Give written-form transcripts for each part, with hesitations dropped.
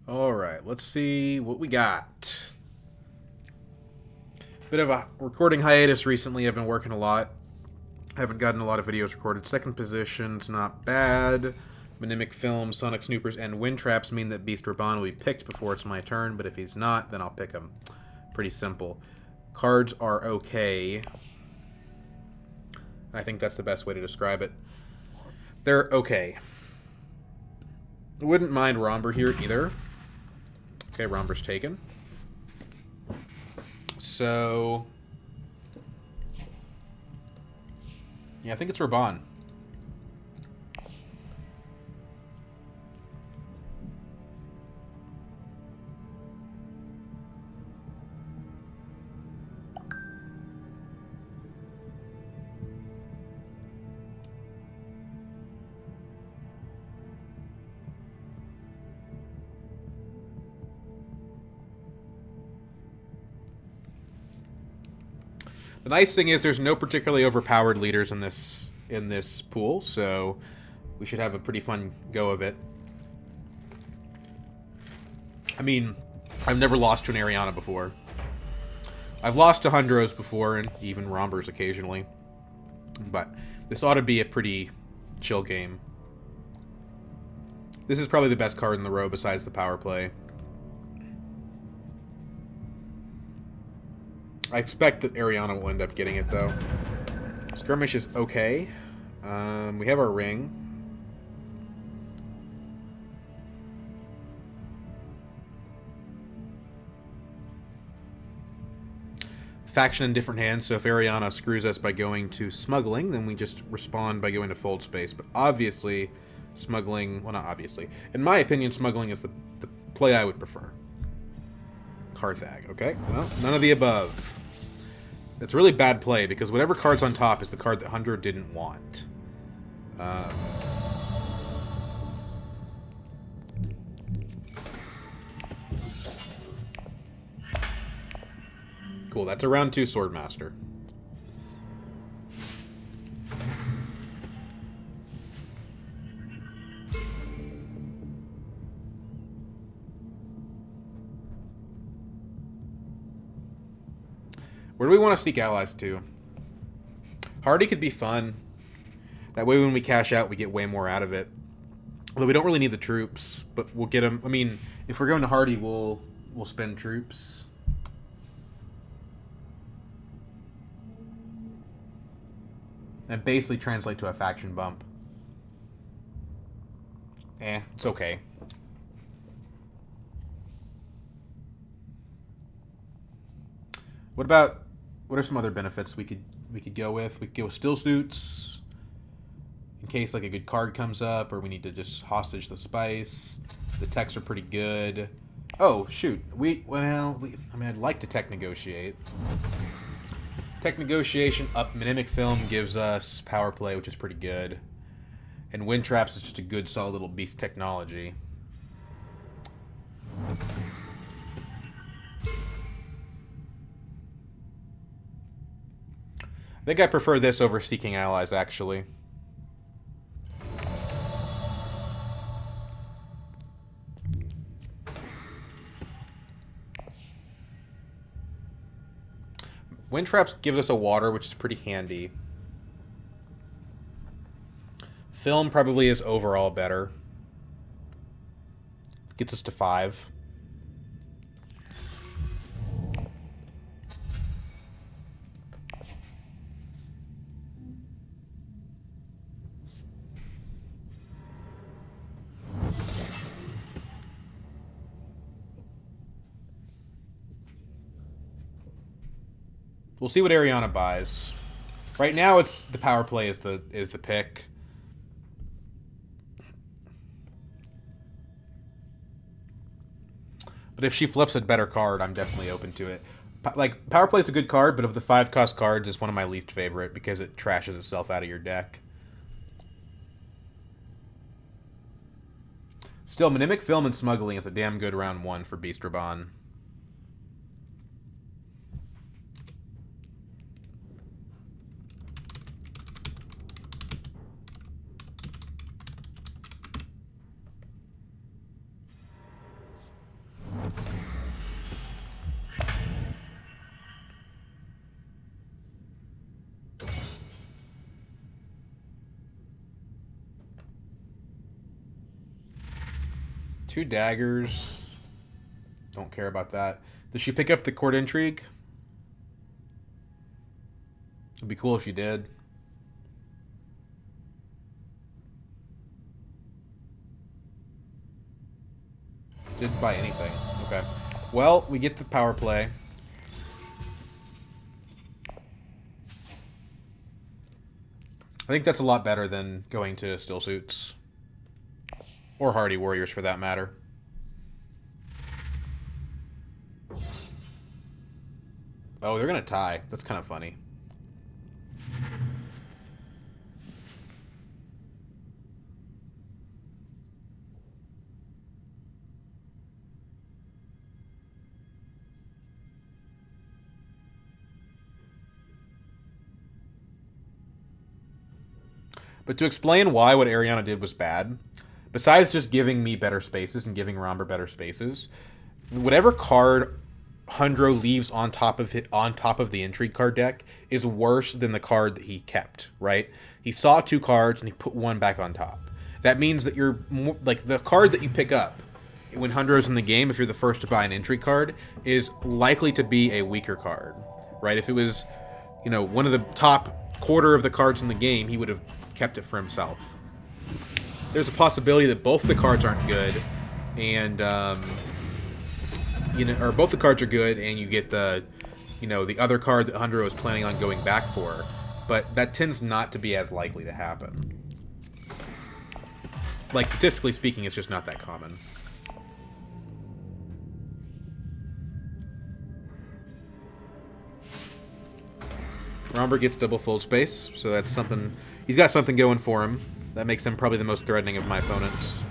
Alright, let's see what we got. Bit of a recording hiatus recently. I've been working a lot. Haven't gotten a lot of videos recorded. Second position's not bad. Mimic Film, Sonic Snoopers, and Wind Traps mean that Beast Rabban will be picked before it's my turn, but if he's not, then I'll pick him. Pretty simple. Cards are okay. I think that's the best way to describe it. They're okay. Wouldn't mind Romber here either. Okay, Romber's taken. So... yeah, I think it's Rabban. The nice thing is there's no particularly overpowered leaders in this pool, so we should have a pretty fun go of it. I mean, I've never lost to an Ariana before. I've lost to Hundros before, and even Rombers occasionally. But this ought to be a pretty chill game. This is probably the best card in the row besides the power play. I expect that Ariana will end up getting it, though. Skirmish is okay. We have our ring. Faction in different hands, so if Ariana screws us by going to smuggling, then we just respond by going to fold space. But obviously, smuggling... well, not obviously. In my opinion, smuggling is the play I would prefer. Carthag, okay? Well, none of the above. It's a really bad play, because whatever card's on top is the card that Hundred didn't want. Cool, that's a round 2 Swordmaster. Where do we want to seek allies to? Hardy could be fun. That way when we cash out, we get way more out of it. Although we don't really need the troops, but we'll get them. I mean, if we're going to Hardy, we'll spend troops. And basically translate to a faction bump. It's okay. What are some other benefits we could go with? We could go with still suits in case like a good card comes up, or we need to just hostage the spice. The techs are pretty good. Oh shoot, I mean, I'd like to tech negotiate. Tech negotiation up Mimic Film gives us power play, which is pretty good, and Wind Traps is just a good solid little beast technology. I think I prefer this over Seeking Allies, actually. Wind Traps gives us a water, which is pretty handy. Film probably is overall better. Gets us to 5. We'll see what Ariana buys. Right now, it's the power play is the pick. But if she flips a better card, I'm definitely open to it. Like, power play is a good card, but of the 5-cost cards, it's one of my least favorite because it trashes itself out of your deck. Still, Mimic Film and Smuggling is a damn good round 1 for Beast Rabban. 2 daggers. Don't care about that. Does she pick up the court intrigue? It'd be cool if you did. Didn't buy anything. Okay. Well, we get the power play. I think that's a lot better than going to still suits. Or hardy warriors, for that matter. Oh, they're going to tie. That's kind of funny. But to explain why what Ariana did was bad, besides just giving me better spaces and giving Romber better spaces, whatever card Hundro leaves on top of the intrigue card deck is worse than the card that he kept, right? He saw 2 cards and he put 1 back on top. That means that you're more, like, the card that you pick up when Hundro's in the game, if you're the first to buy an intrigue card, is likely to be a weaker card, right? If it was, you know, one of the top quarter of the cards in the game, he would have kept it for himself. There's a possibility that both the cards aren't good, and you know, or both the cards are good, and you get the, you know, the other card that Hundro is planning on going back for. But that tends not to be as likely to happen. Like, statistically speaking, it's just not that common. Romber gets double fold space, so that's something. He's got something going for him. That makes him probably the most threatening of my opponents.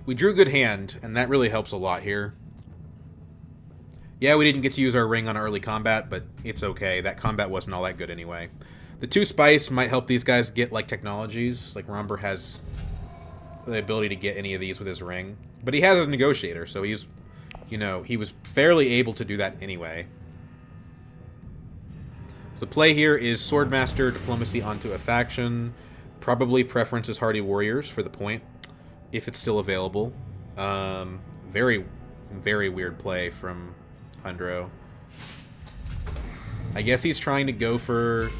We drew good hand, and that really helps a lot here. Yeah, we didn't get to use our ring on early combat, but it's okay. That combat wasn't all that good anyway. The 2 spice might help these guys get, like, technologies. Like, Romber has the ability to get any of these with his ring. But he has a negotiator, so he's, you know, he was fairly able to do that anyway. So the play here is Swordmaster, Diplomacy onto a faction. Probably preference is Hardy Warriors for the point, if it's still available. Very, very weird play from Hundro. I guess he's trying to go for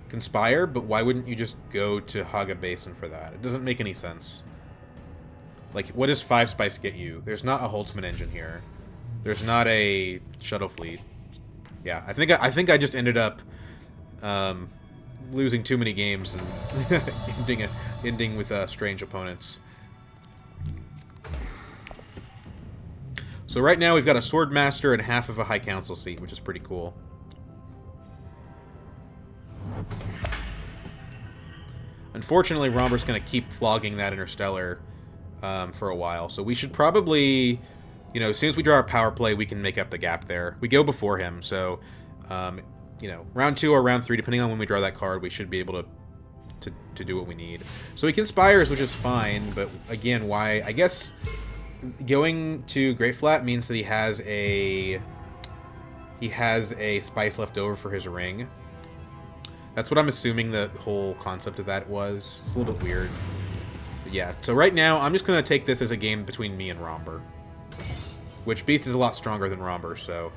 Conspire, but why wouldn't you just go to Haga Basin for that? It doesn't make any sense. Like, what does 5 spice get you? There's not a Holtzman engine here. There's not a shuttle fleet. Yeah, I think I just ended up losing too many games and ending with strange opponents. So right now we've got a Swordmaster and half of a High Council seat, which is pretty cool. Unfortunately, Romber's going to keep flogging that Interstellar for a while. So we should probably, you know, as soon as we draw our power play, we can make up the gap there. We go before him, so, you know, round 2 or round 3, depending on when we draw that card, we should be able to do what we need. So he conspires, which is fine, but again, why? I guess going to Great Flat means that he has a spice left over for his ring. That's what I'm assuming the whole concept of that was. It's a little bit weird. But yeah, so right now, I'm just going to take this as a game between me and Romber. Which Beast is a lot stronger than Romber, so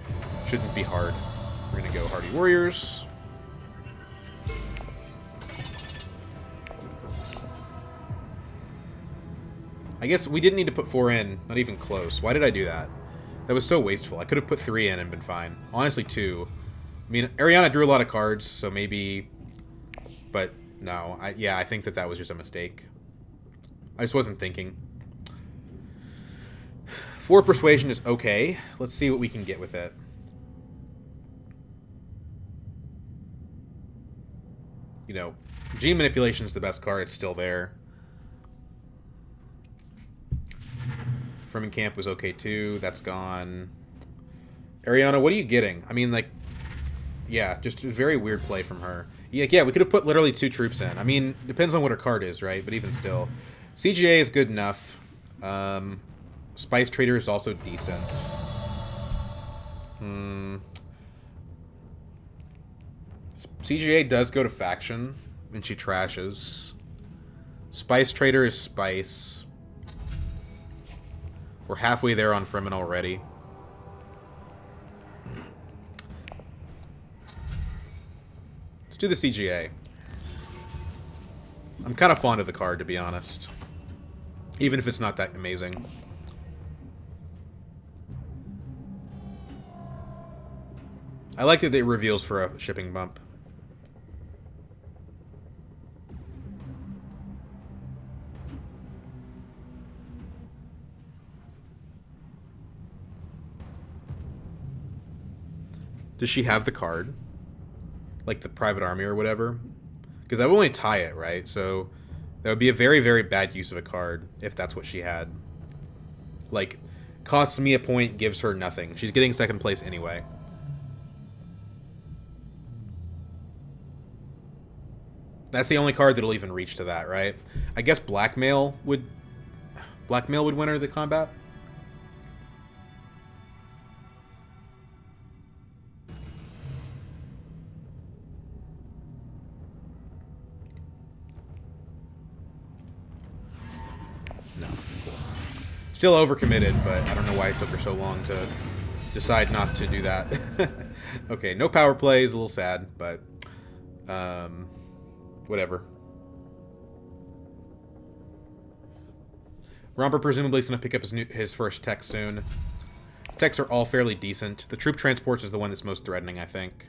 shouldn't be hard. We're going to go Hardy Warriors. I guess we didn't need to put 4 in. Not even close. Why did I do that? That was so wasteful. I could have put 3 in and been fine. Honestly, 2. I mean, Ariana drew a lot of cards, so maybe... But, no. Yeah, I think that was just a mistake. I just wasn't thinking. 4 Persuasion is okay. Let's see what we can get with it. You know, Gene Manipulation is the best card. It's still there. Fermin Camp was okay too. That's gone. Ariana, what are you getting? I mean, like, Yeah, just a very weird play from her. Yeah, we could have put literally 2 troops in. I mean, depends on what her card is, right? But even still. CGA is good enough. Spice Trader is also decent. CGA does go to faction, and she trashes. Spice Trader is Spice. We're halfway there on Fremen already. Let's do the CGA. I'm kind of fond of the card, to be honest. Even if it's not that amazing. I like that it reveals for a shipping bump. Does she have the card? Like the private army or whatever? Because I would only tie it, right? So that would be a very, very bad use of a card if that's what she had. Like, costs me a point, gives her nothing. She's getting second place anyway. That's the only card that'll even reach to that, right? I guess Blackmail would win her the combat. No. Still overcommitted, but I don't know why it took her so long to decide not to do that. Okay, no power play is a little sad, but whatever. Romper presumably is going to pick up his first tech soon. Techs are all fairly decent. The troop transports is the one that's most threatening, I think.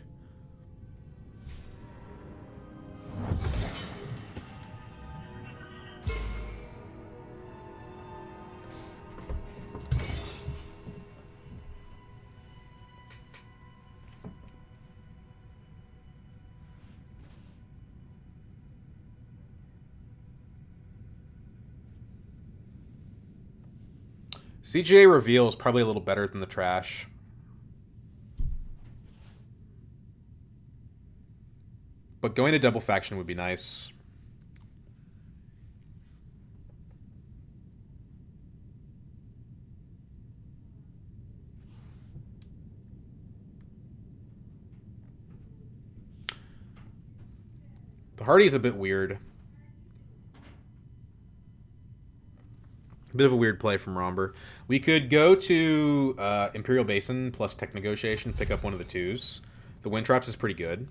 CGA reveal is probably a little better than the trash. But going to double faction would be nice. The Hardy is a bit weird. A bit of a weird play from Romber. We could go to Imperial Basin plus Tech Negotiation, pick up one of the 2s. The Wind Traps is pretty good.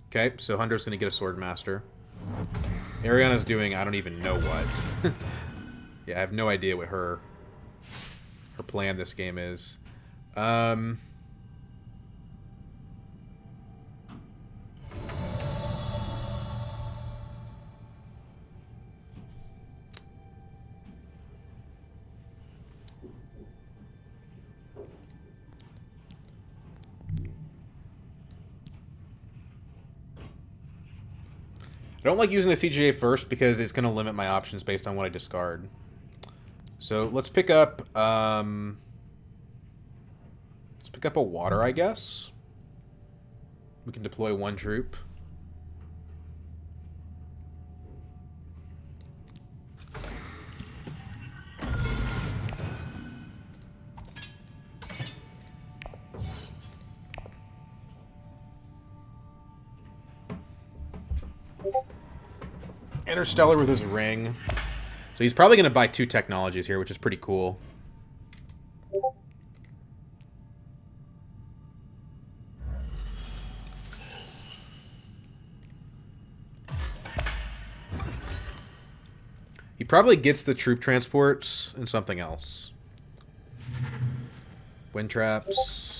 Okay, so Hunter's going to get a Swordmaster. Ariana's doing I don't even know what. Yeah, I have no idea what her plan this game is. I don't like using the CGA first because it's going to limit my options based on what I discard. So let's pick up a water, I guess. We can deploy 1 troop. Interstellar with his ring. So he's probably going to buy 2 technologies here, which is pretty cool. He probably gets the troop transports and something else. Wind traps.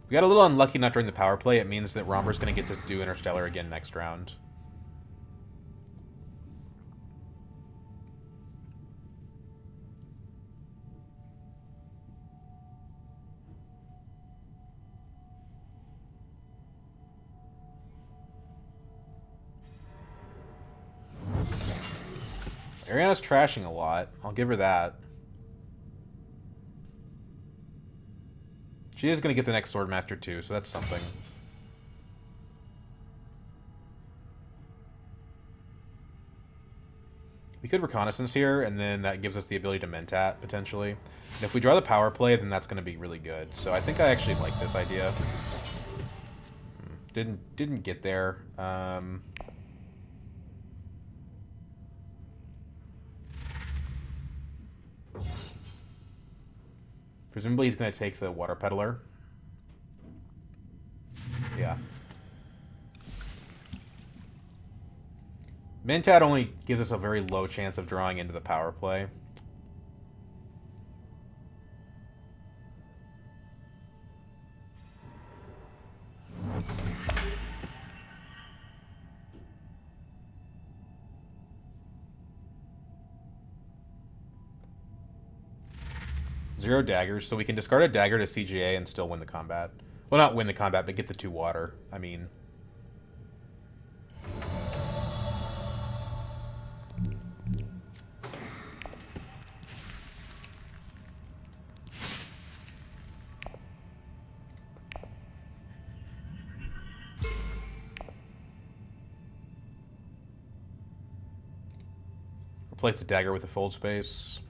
We got a little unlucky not during the power play. It means that Romber's going to get to do Interstellar again next round. Ariana's trashing a lot. I'll give her that. She is going to get the next Swordmaster too, so that's something. We could Reconnaissance here, and then that gives us the ability to Mentat, potentially. And if we draw the power play, then that's going to be really good. So I think I actually like this idea. Didn't get there. Presumably he's going to take the Water Peddler. Yeah. Mentat only gives us a very low chance of drawing into the power play. Zero daggers, so we can discard a dagger to CGA and still win the combat. Well, not win the combat, but get the 2 water. I mean... Replace the dagger with a fold space.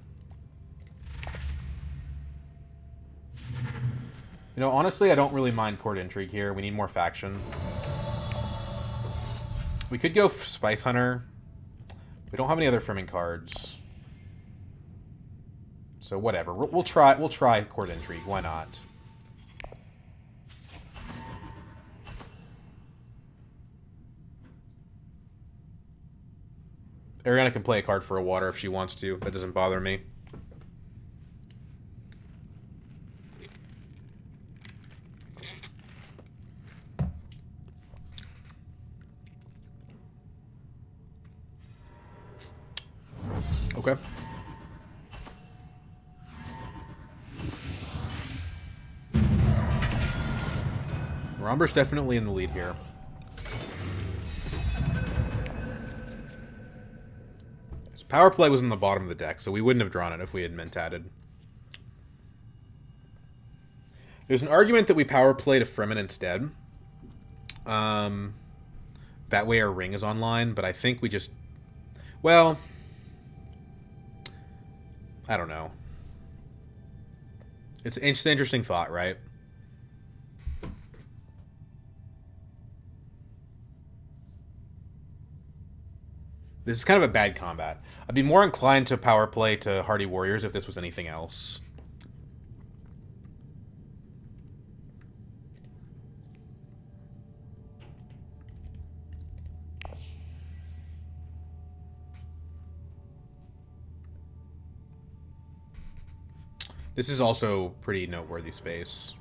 You know, honestly, I don't really mind Court Intrigue here. We need more faction. We could go Spice Hunter. We don't have any other Frimming cards. So whatever. We'll try Court Intrigue. Why not? Ariana can play a card for a water if she wants to. That doesn't bother me. Okay. Romber's definitely in the lead here. His power play was in the bottom of the deck, so we wouldn't have drawn it if we had Mentatted. There's an argument that we power play to Fremen instead. That way our ring is online, but I think we just... Well... I don't know. It's an interesting thought, right? This is kind of a bad combat. I'd be more inclined to power play to Hardy Warriors if this was anything else. This is also pretty noteworthy space.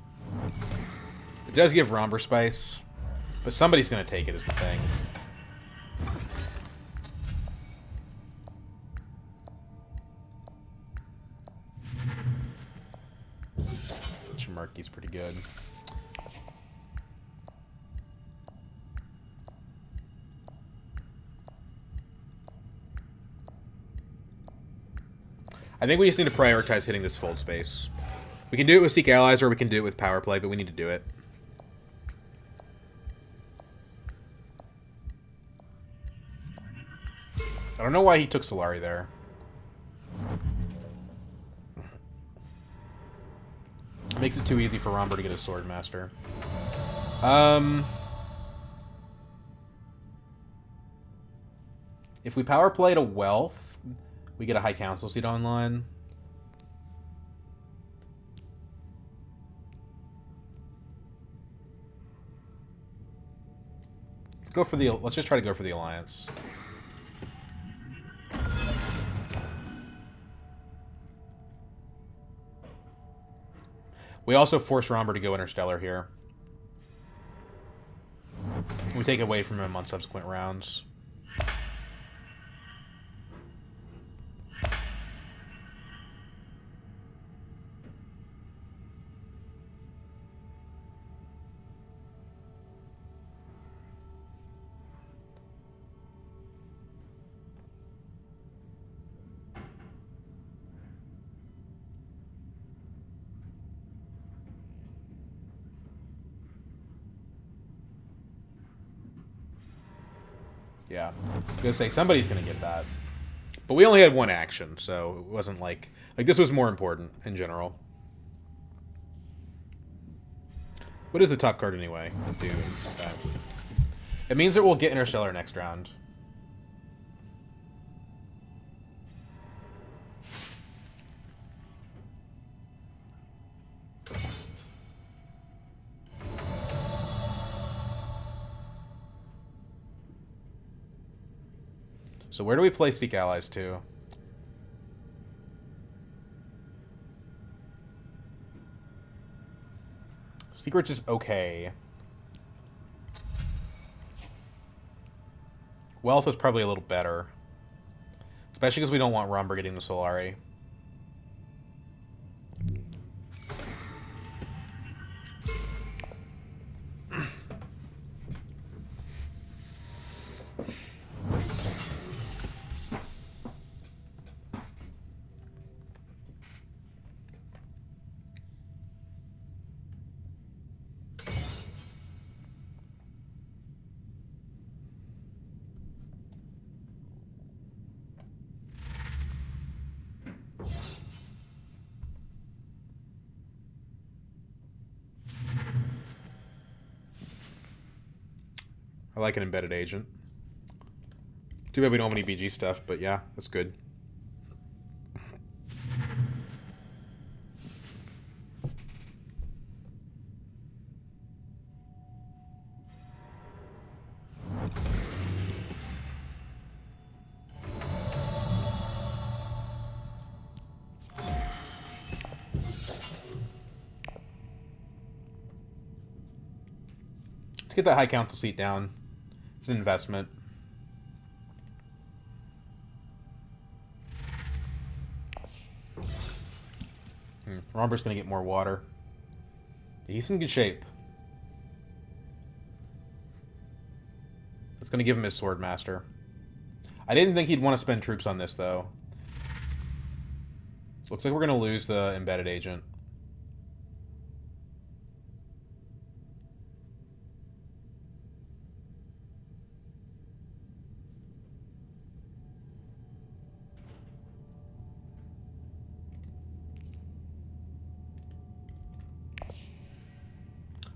It does give Romber Spice, but somebody's going to take it is the thing. Chimarki's pretty good. I think we just need to prioritize hitting this fold space. We can do it with Seek Allies or we can do it with Power Play, but we need to do it. I don't know why he took Solari there. It makes it too easy for Romber to get a Swordmaster. If we Power Play to Wealth... we get a High Council seat online. Let's just try to go for the Alliance. We also force Romber to go Interstellar here. We take it away from him on subsequent rounds. Yeah, I was gonna say somebody's gonna get that, but we only had one action, so it wasn't like this was more important in general. What is the top card anyway? Dude, okay. It means that we'll get Interstellar next round. So where do we play Seek Allies to? Secret's is okay. Wealth is probably a little better. Especially because we don't want Romber getting the Solari. I like an embedded agent. Too bad we don't have any BG stuff, but yeah, that's good. Let's get that high council seat down. It's an investment. Romber's going to get more water. He's in good shape. It's going to give him his Sword Master. I didn't think he'd want to spend troops on this, though. So looks like we're going to lose the embedded agent.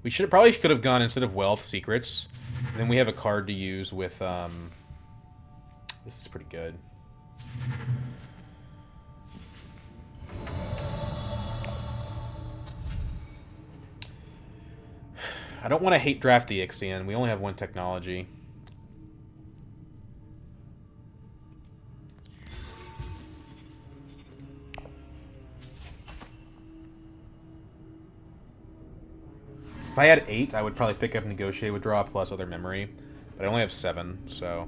We probably could have gone instead of wealth, secrets. And then we have a card to use with this is pretty good. I don't want to hate draft the Ixion. We only have one technology. If I had 8, I would probably pick up Negotiate Withdraw plus other memory. But I only have 7, so...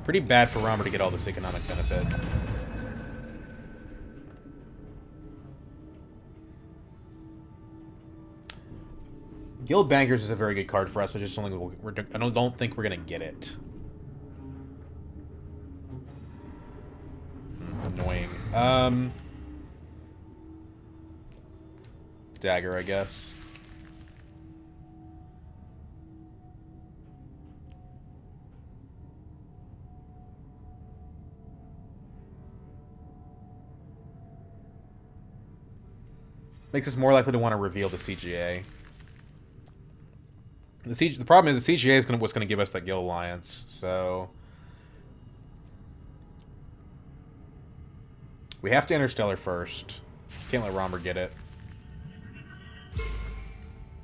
Pretty bad for Romber to get all this economic benefit. Guild Bankers is a very good card for us. I just don't think we're gonna get it. Annoying. Dagger, I guess. Makes us more likely to want to reveal the CGA. The problem is the CGA is what's going to give us that Guild Alliance, so... We have to Interstellar first. Can't let Romber get it.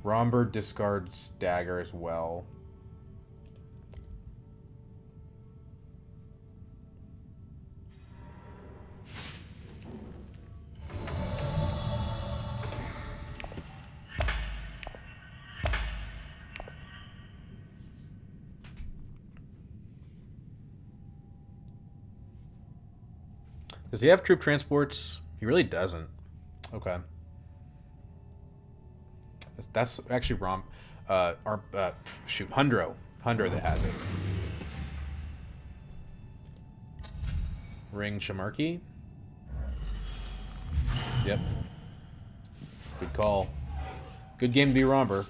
Romber discards Dagger as well. Does he have troop transports? He really doesn't. Okay. That's actually wrong. Shoot, Hundro. Hundro that has it. Ring Shamarki. Yep. Good call. Good game to be Romber.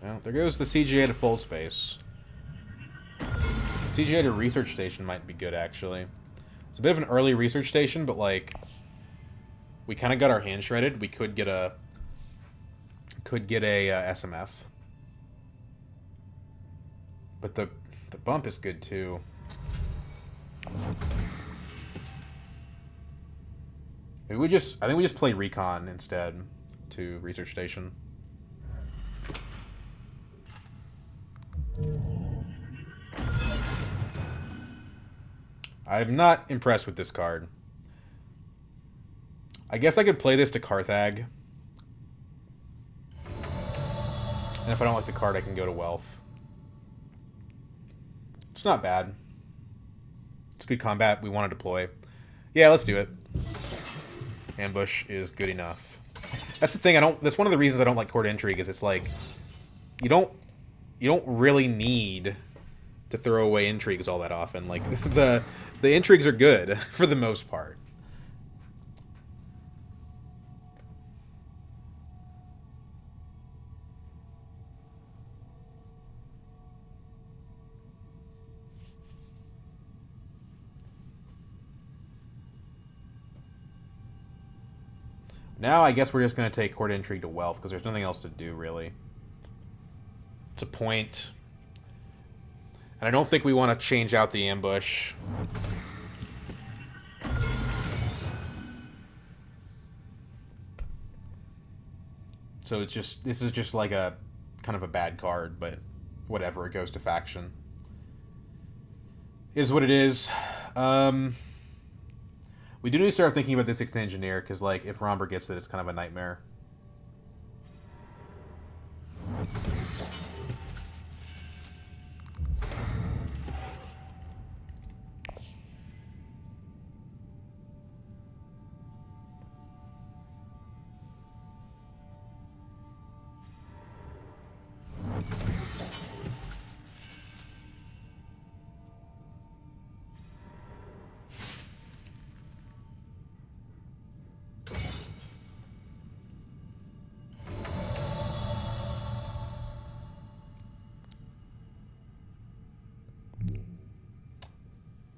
Well, there goes the CGA to Fold Space. CGA to Research Station might be good, actually. It's a bit of an early Research Station, but, like, we kind of got our hand shredded. We could get a... SMF. But the bump is good, too. Maybe we just... I think we just play Recon instead to Research Station. I'm not impressed with this card. I guess I could play this to Carthag. And if I don't like the card, I can go to Wealth. It's not bad. It's good combat. We want to deploy. Yeah, let's do it. Ambush is good enough. That's the thing. That's one of the reasons I don't like Court Intrigue. Is it's like you don't really need to throw away intrigues all that often. Like the intrigues are good for the most part. Now I guess we're just going to take Court Intrigue to Wealth, because there's nothing else to do, really. It's a point. And I don't think we want to change out the ambush. So it's just... This is just like a... kind of a bad card, but whatever, it goes to faction. Is what it is. We do need to start thinking about this 6th Engineer, because, like, if Romber gets it, it's kind of a nightmare.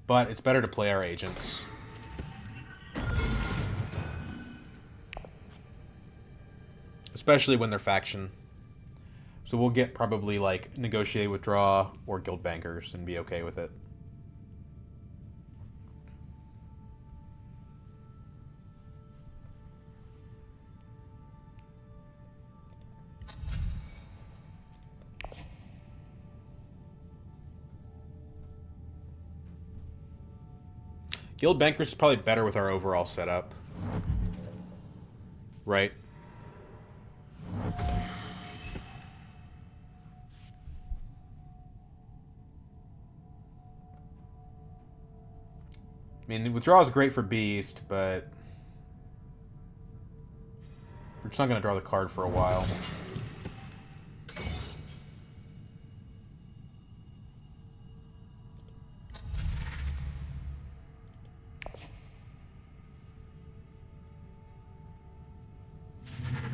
But it's better to play our agents. Especially when they're faction. So we'll get probably, like, Negotiate Withdraw or Guild Bankers and be okay with it. Guild Bankers is probably better with our overall setup. Right? I mean, the withdrawal is great for Beast, but we're just not going to draw the card for a while.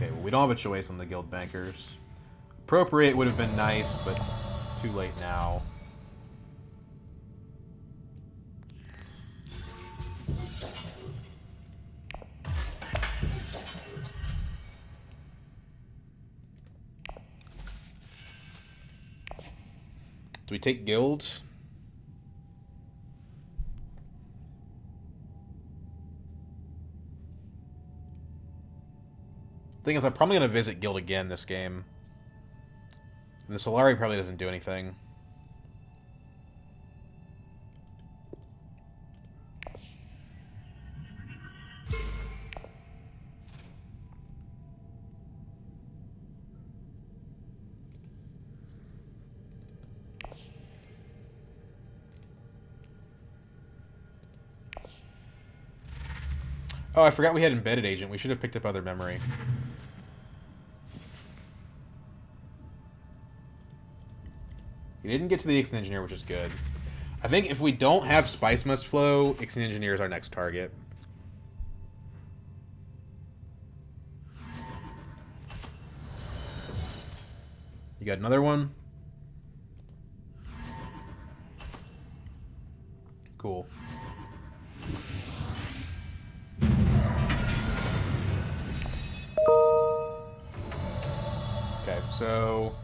Okay, well, we don't have a choice on the Guild Bankers. Appropriate would have been nice, but too late now. Do we take guilds? Thing is, I'm probably going to visit guild again this game. And the Solari probably doesn't do anything. Oh, I forgot we had embedded agent. We should have picked up other memory. We didn't get to the Ixen Engineer, which is good. I think if we don't have Spice Must Flow, Ixen Engineer is our next target. You got another one? Cool. Okay, so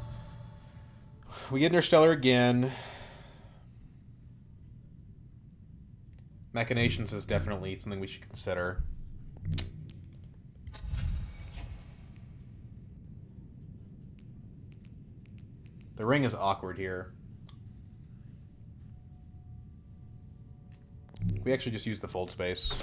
we get Interstellar again. Machinations is definitely something we should consider. The ring is awkward here. We actually just use the fold space.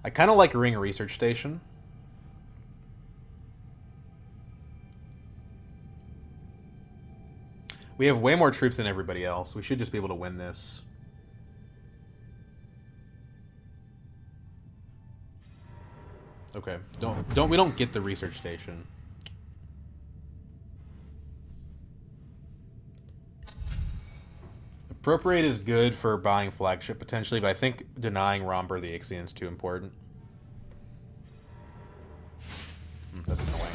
I kind of like Ring Research Station. We have way more troops than everybody else. We should just be able to win this. Okay. We don't get the research station. Appropriate is good for buying flagship potentially, but I think denying Romper the Ixion is too important. That's annoying.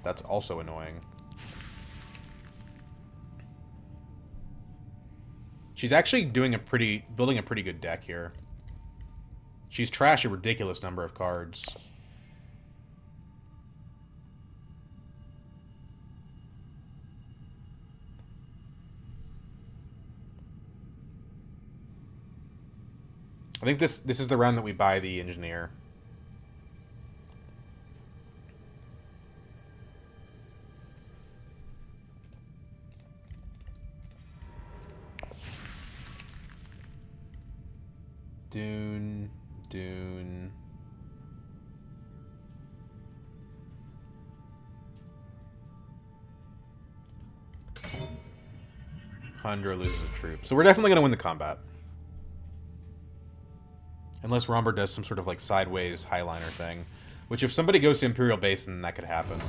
That's also annoying. She's actually building a pretty good deck here. She's trashed a ridiculous number of cards. I think this is the round that we buy the engineer. Dune. Hundra loses a troop. So we're definitely going to win the combat. Unless Romper does some sort of like sideways highliner thing. Which if somebody goes to Imperial Basin, that could happen.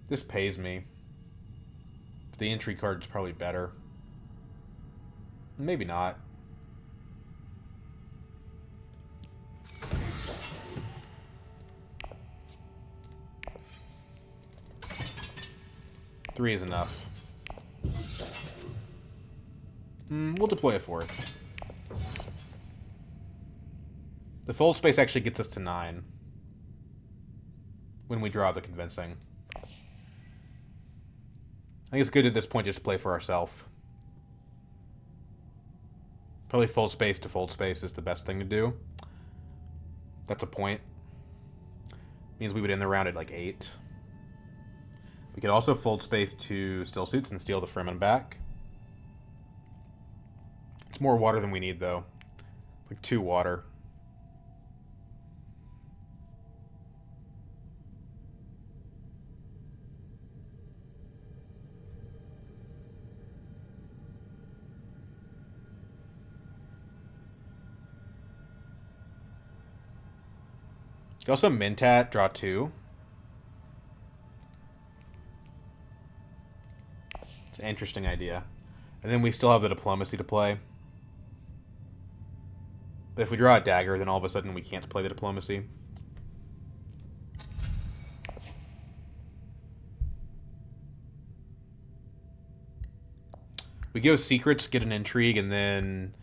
This pays me. The entry card is probably better. Maybe not. Three is enough. We'll deploy a fourth. The fold space actually gets us to 9. When we draw the convincing. I think it's good at this point just to play for ourselves. Probably full space to fold space is the best thing to do. That's a point. Means we would end the round at like 8. We could also fold space to still suits and steal the Fremen back. It's more water than we need though. Like 2 water. You also Mentat, draw 2. It's an interesting idea. And then we still have the diplomacy to play. But if we draw a dagger, then all of a sudden we can't play the diplomacy. We go secrets, get an intrigue, and then,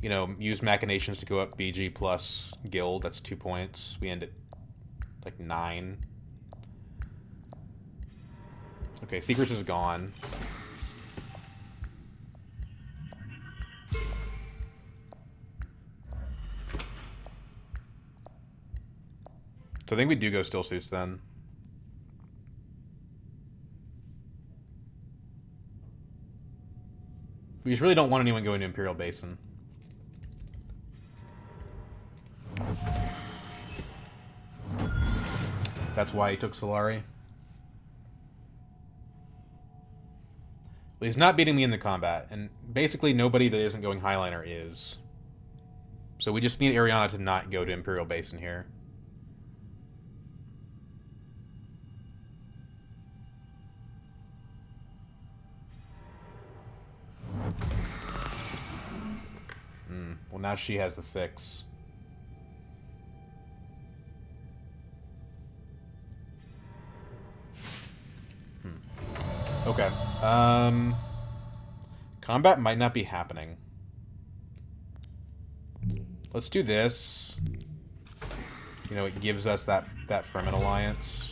you know, use machinations to go up BG plus guild. That's 2 points. We end at like 9. Okay, secrets is gone. So I think we do go still suits then. We just really don't want anyone going to Imperial Basin. That's why he took Solari. Well, he's not beating me in the combat, and basically nobody that isn't going Highliner is. So we just need Ariana to not go to Imperial Basin here. Well, now she has the 6. Okay. Combat might not be happening. Let's do this. You know, it gives us that Fremen alliance.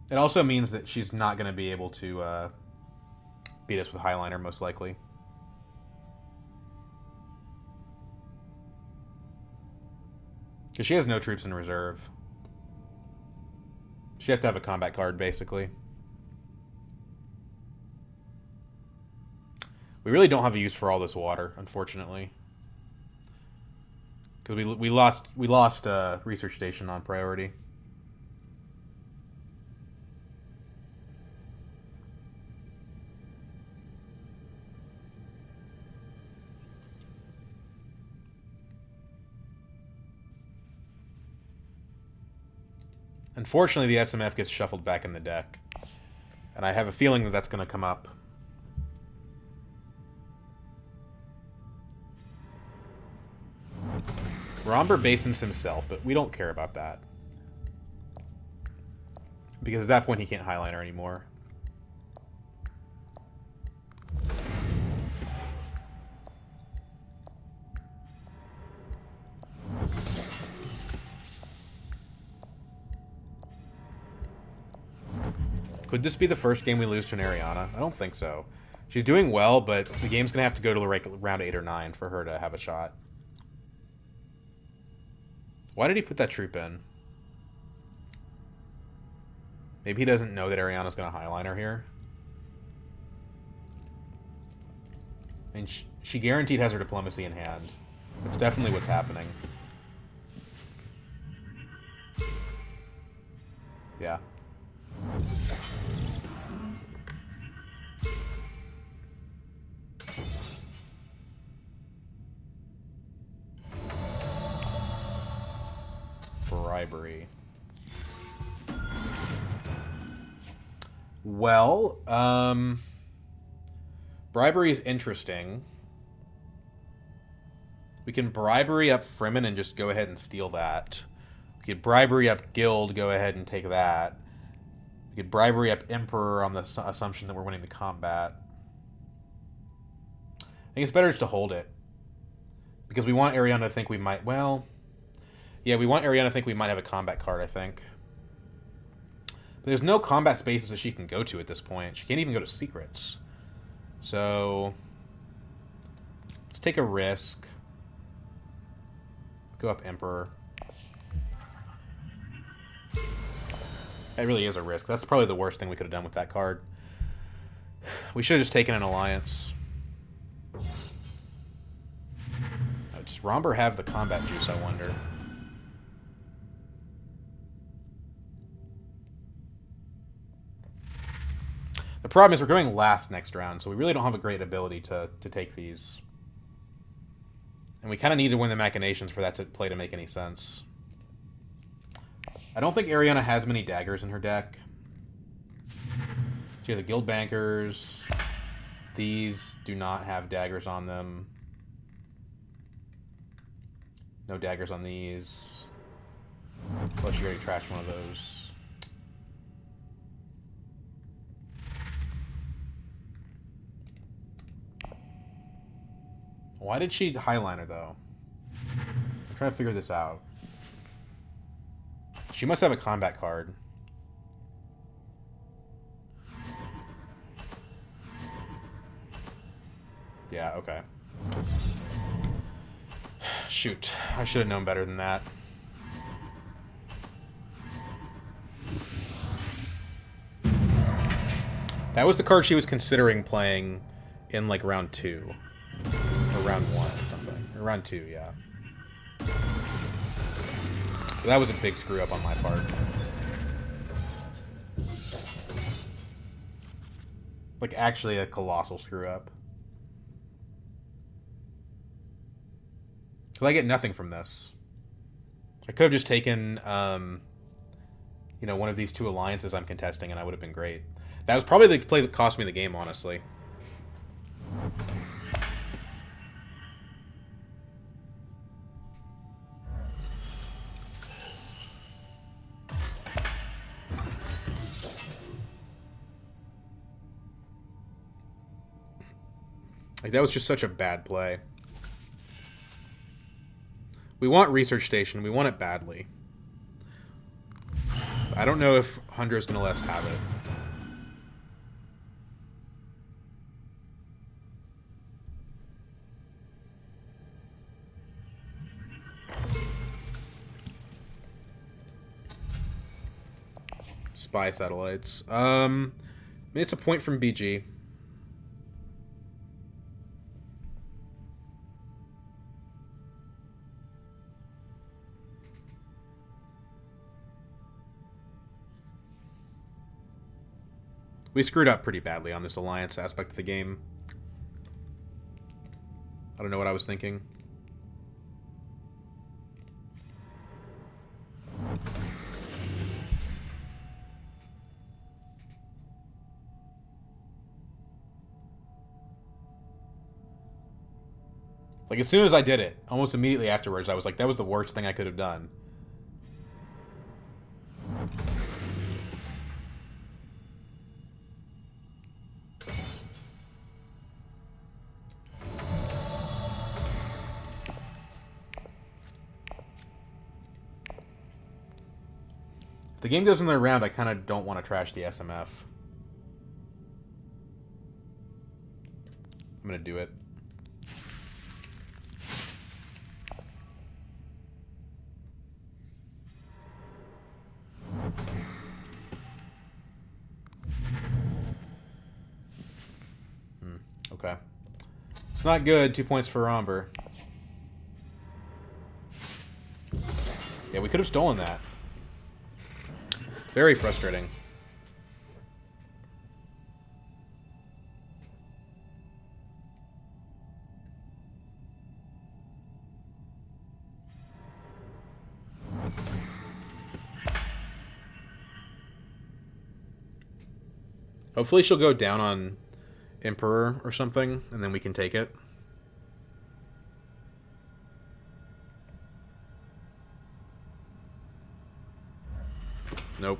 It also means that she's not going to be able to beat us with Highliner, most likely. Because she has no troops in reserve. She has to have a combat card, basically. We really don't have a use for all this water, unfortunately. Because we lost research station on priority. Unfortunately, the SMF gets shuffled back in the deck. And I have a feeling that that's going to come up. Romber basins himself, but we don't care about that. Because at that point he can't Highliner anymore. Could this be the first game we lose to an Ariana? I don't think so. She's doing well, but the game's going to have to go to like round 8 or 9 for her to have a shot. Why did he put that troop in? Maybe he doesn't know that Ariana's going to Highliner here. I mean, she guaranteed has her diplomacy in hand. That's definitely what's happening. Yeah. Bribery. Well, bribery is interesting. We can bribery up Fremen and just go ahead and steal that. We could bribery up Guild, go ahead and take that. We could bribery up Emperor on the assumption that we're winning the combat. I think it's better just to hold it. Because we want Ariana to think we might... Well... Yeah, we want Ariana to think we might have a combat card, I think. But there's no combat spaces that she can go to at this point. She can't even go to secrets. So... let's take a risk. Go up Emperor. It really is a risk. That's probably the worst thing we could have done with that card. We should have just taken an alliance. Does Romber have the combat juice, I wonder? The problem is we're going last next round, so we really don't have a great ability to take these. And we kind of need to win the machinations for that play to make any sense. I don't think Ariana has many daggers in her deck. She has a Guild Bankers. These do not have daggers on them. No daggers on these. Plus you already trashed one of those. Why did she highliner, though? I'm trying to figure this out. She must have a combat card. Yeah, okay. Shoot. I should have known better than that. That was the card she was considering playing in, like, round 2. Or round 1 or something. Or round 2, yeah. But that was a big screw-up on my part. Like, actually a colossal screw-up. Because I get nothing from this. I could have just taken, you know, one of these 2 alliances I'm contesting, and I would have been great. That was probably the play that cost me the game, honestly. Like, that was just such a bad play. We want Research Station. We want it badly. I don't know if Hundra's going to let us have it. Spy satellites. I mean, it's a point from BG. We screwed up pretty badly on this alliance aspect of the game. I don't know what I was thinking. Like, as soon as I did it, almost immediately afterwards, I was like, that was the worst thing I could have done. If the game goes another round, I kind of don't want to trash the SMF. I'm going to do it. Okay. It's not good. 2 points for Romber. Yeah, we could have stolen that. Very frustrating. Hopefully she'll go down on Emperor or something, and then we can take it. Nope.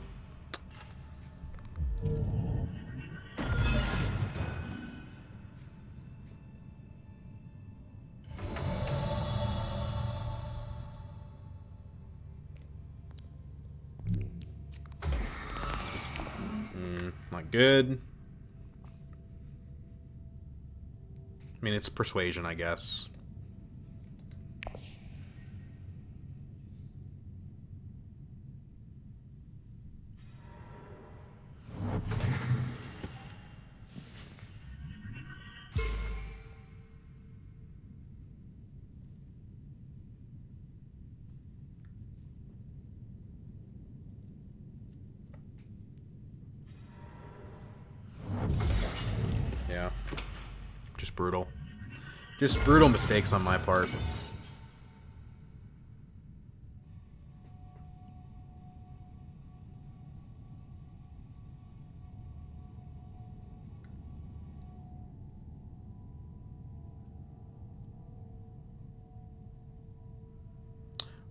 Not good. I mean, it's persuasion, I guess. Yeah. Just brutal. Just brutal mistakes on my part.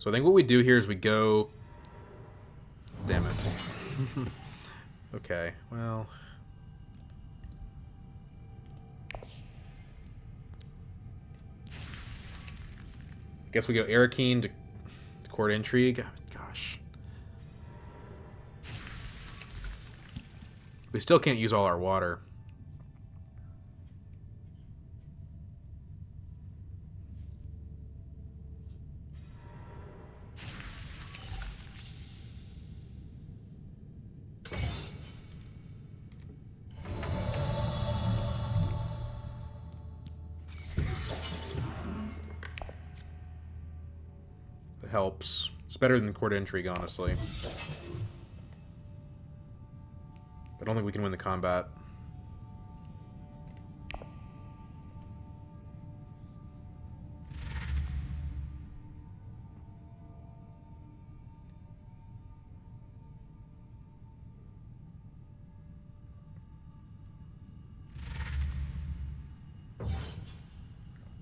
So I think what we do here is we go... Damn it. Okay, well... I guess we go Arakeen to Court Intrigue. Gosh. We still can't use all our water. It helps. It's better than Court Intrigue, honestly. I don't think we can win the combat.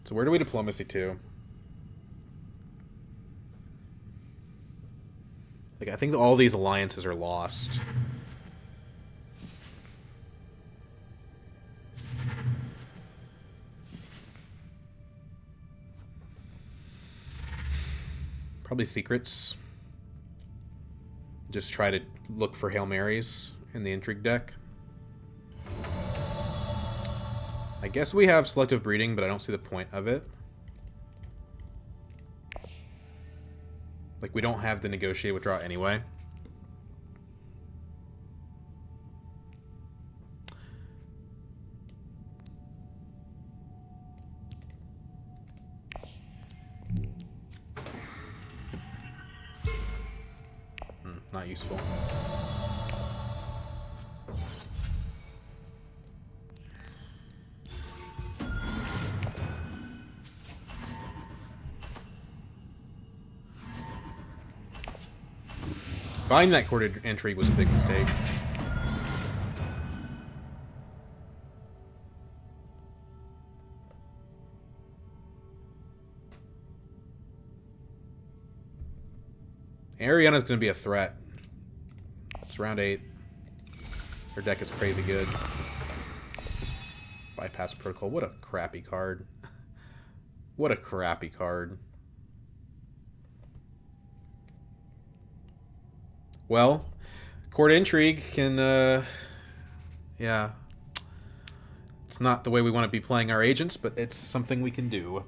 So where do we diplomacy to? Like, I think all these alliances are lost. Probably secrets. Just try to look for Hail Marys in the Intrigue deck. I guess we have selective breeding, but I don't see the point of it. Like, we don't have the negotiate withdraw anyway. Not useful. Buying that Court Intrigue was a big mistake. Ariana's going to be a threat. It's round 8. Her deck is crazy good. Bypass Protocol. What a crappy card. What a crappy card. Well, Court Intrigue can, yeah. It's not the way we want to be playing our agents, but it's something we can do.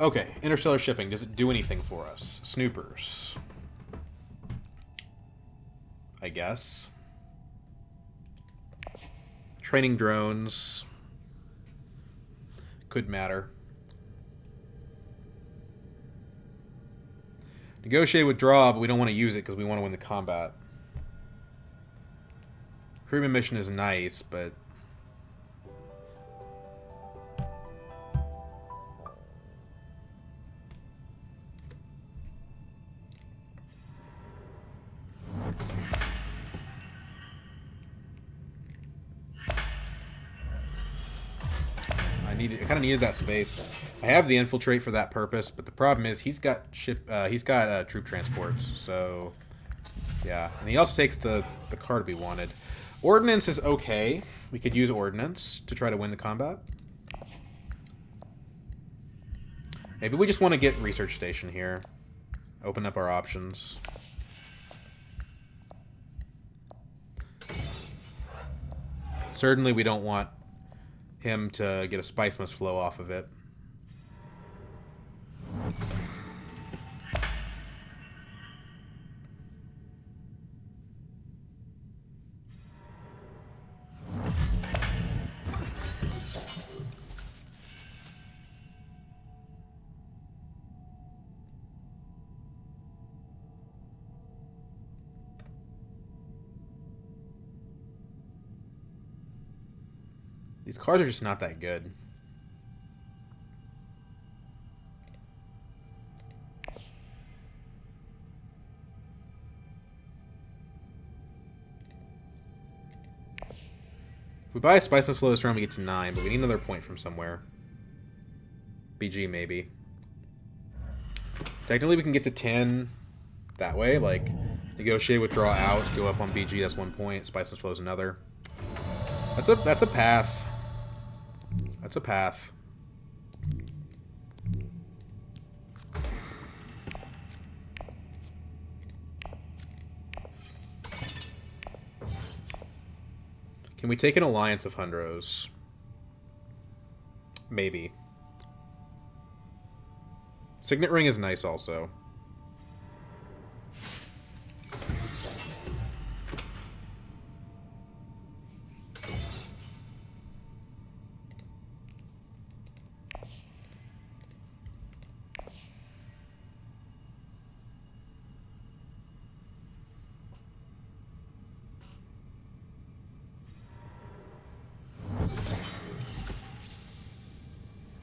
Okay, interstellar shipping. Does it do anything for us? Snoopers. I guess. Training drones. Could matter. Negotiate withdraw, but we don't want to use it because we want to win the combat. Recruitment mission is nice, but... I kind of needed that space. I have the infiltrate for that purpose, but the problem is he's got troop transports, so yeah. And he also takes the card we wanted. Ordnance is okay. We could use ordnance to try to win the combat. Maybe we just want to get research station here. Open up our options. Certainly we don't want him to get a spice must flow off of it. These cards are just not that good. If we buy a Spice Must Flow this round, we get to 9, but we need another point from somewhere. BG, maybe. Technically, we can get to 10 that way. Like, negotiate, withdraw out, go up on BG, that's 1 point. Spice and Flow's another. That's a path. That's a path. Can we take an alliance of Hundros? Maybe. Signet Ring is nice also.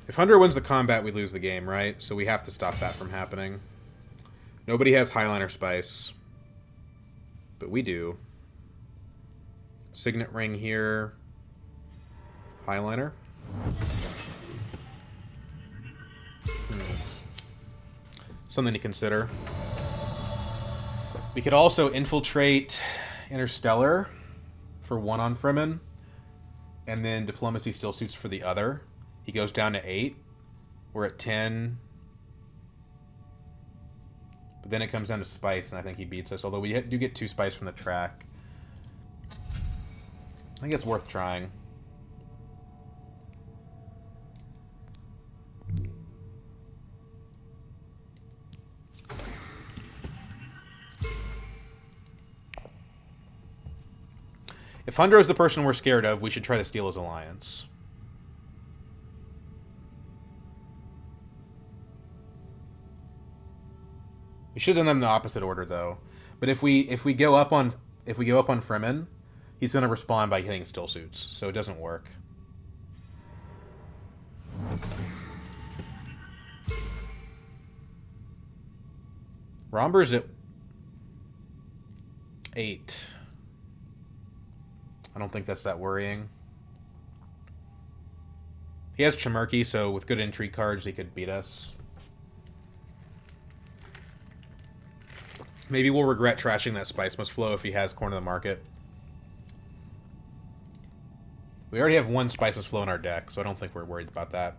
If Hunter wins the combat, we lose the game, right? So we have to stop that from happening. Nobody has Highliner Spice. But we do. Signet Ring here. Highliner. Something to consider. We could also infiltrate Interstellar for 1 on Fremen. And then Diplomacy still suits for the other. He goes down to 8. We're at 10. But then it comes down to Spice, and I think he beats us. Although we do get 2 Spice from the track. I think it's worth trying. If Hundro is the person we're scared of, we should try to steal his alliance. We should have done them in the opposite order, though. But if we go up on Fremen, he's going to respond by hitting still suits, so it doesn't work. Romber's at 8. I don't think that's that worrying. He has Chimerky, so with good intrigue cards, he could beat us. Maybe we'll regret trashing that Spice Must Flow if he has Corn of the Market. We already have 1 Spice Must Flow in our deck, so I don't think we're worried about that.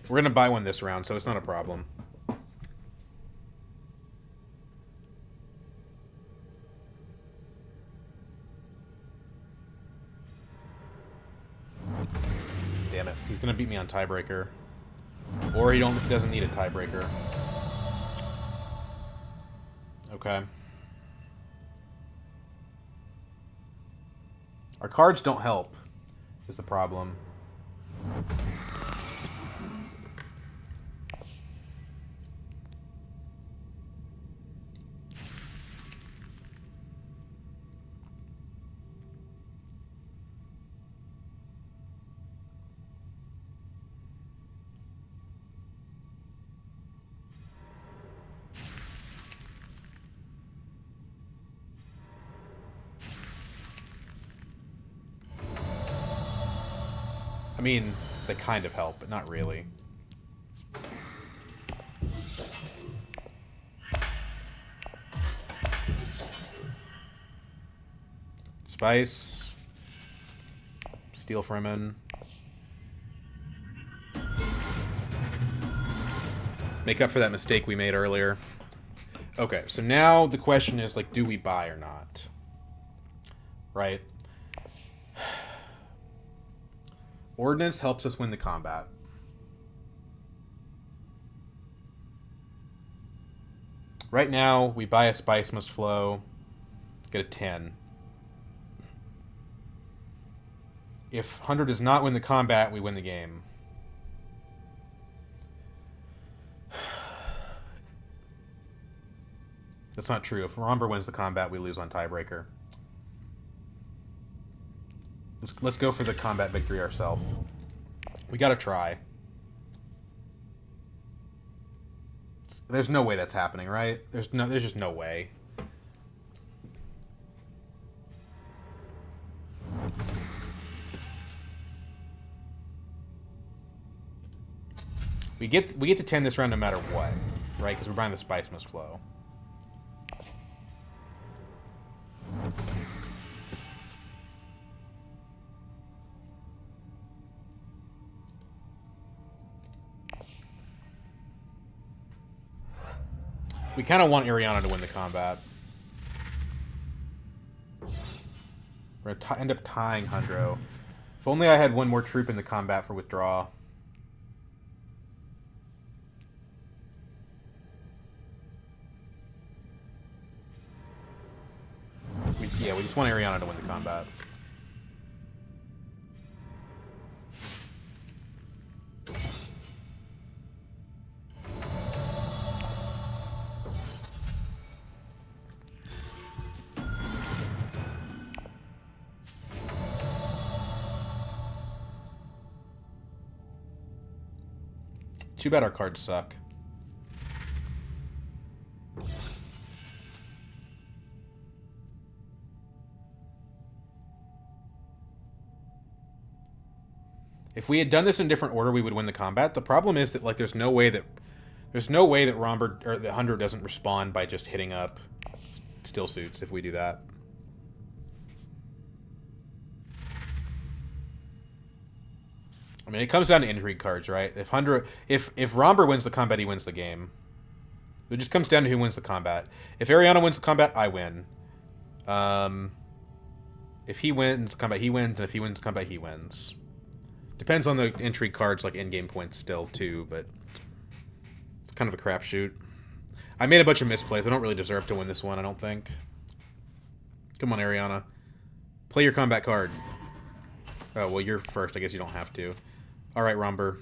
We're going to buy 1 this round, so it's not a problem. Damn it. He's going to beat me on Tiebreaker. Or he doesn't need a Tiebreaker. Okay. Our cards don't help, is the problem. I mean, they kind of help, but not really. Spice. Steal Fremen. Make up for that mistake we made earlier. Okay, so now the question is, like, do we buy or not? Right? Ordnance helps us win the combat. Right now, we buy a Spice Must Flow, get a 10. If Hunter does not win the combat, we win the game. That's not true. If Romber wins the combat, we lose on Tiebreaker. Let's go for the combat victory ourselves. We gotta try. There's no way that's happening, right? There's just no way. We get to 10 this round no matter what, right? Because we're buying the Spice Must Flow. We kind of want Ariana to win the combat. We're going to end up tying Hundro. If only I had one more troop in the combat for withdraw. Yeah, we just want Ariana to win the combat. Too bad our cards suck. If we had done this in a different order, we would win the combat. The problem is that there's no way that Romber or the Hundred doesn't respond by just hitting up still suits if we do that. I mean, it comes down to intrigue cards, right? If Romber wins the combat, he wins the game. It just comes down to who wins the combat. If Ariana wins the combat, I win. If he wins combat, he wins, and if he wins combat, he wins. Depends on the intrigue cards, like in-game points still, too, but it's kind of a crapshoot. I made a bunch of misplays. I don't really deserve to win this one, I don't think. Come on, Ariana. Play your combat card. Oh, well, you're first. I guess you don't have to. All right, Romber.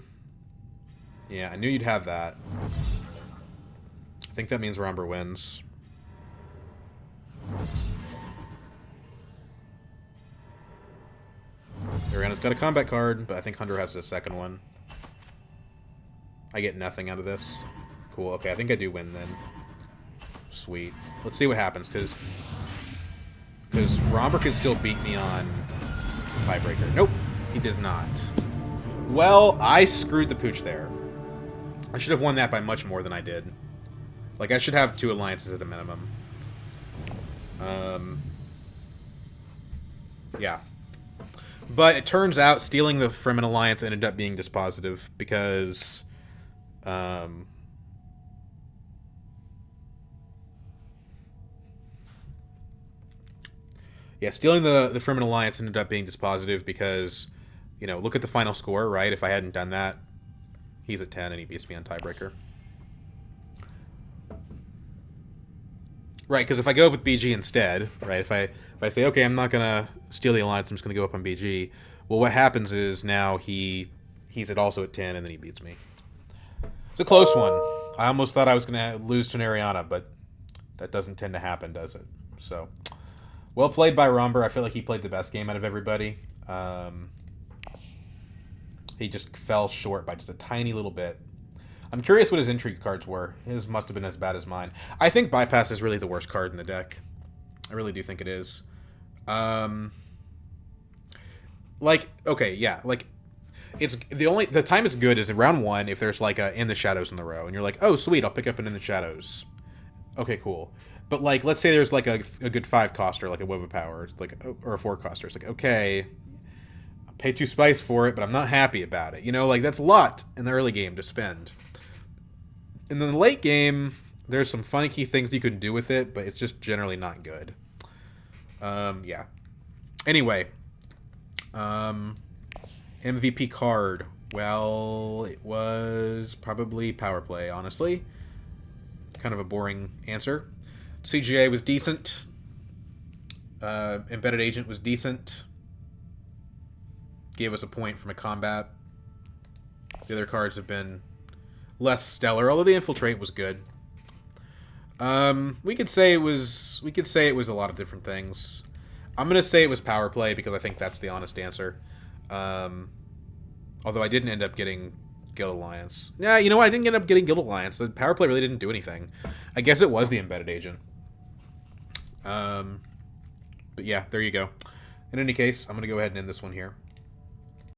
Yeah, I knew you'd have that. I think that means Romber wins. Ariana's got a combat card, but I think Hunter has a second one. I get nothing out of this. Cool. Okay, I think I do win then. Sweet. Let's see what happens, because Romber could still beat me on tiebreaker. Nope, he does not. Well, I screwed the pooch there. I should have won that by much more than I did. Like, I should have 2 alliances at a minimum. Yeah. But it turns out stealing the Fremen alliance ended up being dispositive because... yeah, stealing the Fremen alliance ended up being dispositive because, you know, look at the final score, right? If I hadn't done that, he's at 10 and he beats me on tiebreaker. Right, because if I go up with BG instead, right, if I say, okay, I'm not going to steal the alliance, I'm just going to go up on BG, well, what happens is now he's also at 10, and then he beats me. It's a close one. I almost thought I was going to lose to an Ariana, but that doesn't tend to happen, does it? So, well played by Romber. I feel like he played the best game out of everybody. He just fell short by just a tiny little bit. I'm curious what his intrigue cards were. His must have been as bad as mine. I think Bypass is really the worst card in the deck. I really do think it is. Like, okay, yeah, like, it's the time it's good is in round 1 if there's like a In the Shadows in the row, and you're like, oh, sweet, I'll pick up an In the Shadows. Okay, cool. But like, let's say there's like a good 5-coster, like a Web of Power, like, or a 4-coster. It's like, okay, I'll pay 2 spice for it, but I'm not happy about it. You know, like, that's a lot in the early game to spend. In the late game, there's some funky things you can do with it, but it's just generally not good. Yeah. Anyway, MVP card. Well, it was probably Power Play, honestly. Kind of a boring answer. CGA was decent. Embedded Agent was decent. Gave us a point from a combat. The other cards have been less stellar, although the Infiltrate was good. We could say it was a lot of different things. I'm gonna say it was Power Play because I think that's the honest answer. Although I didn't end up getting Guild Alliance. Yeah, you know what? I didn't end up getting Guild Alliance. The Power Play really didn't do anything. I guess it was the Embedded Agent. But yeah, there you go. In any case, I'm gonna go ahead and end this one here.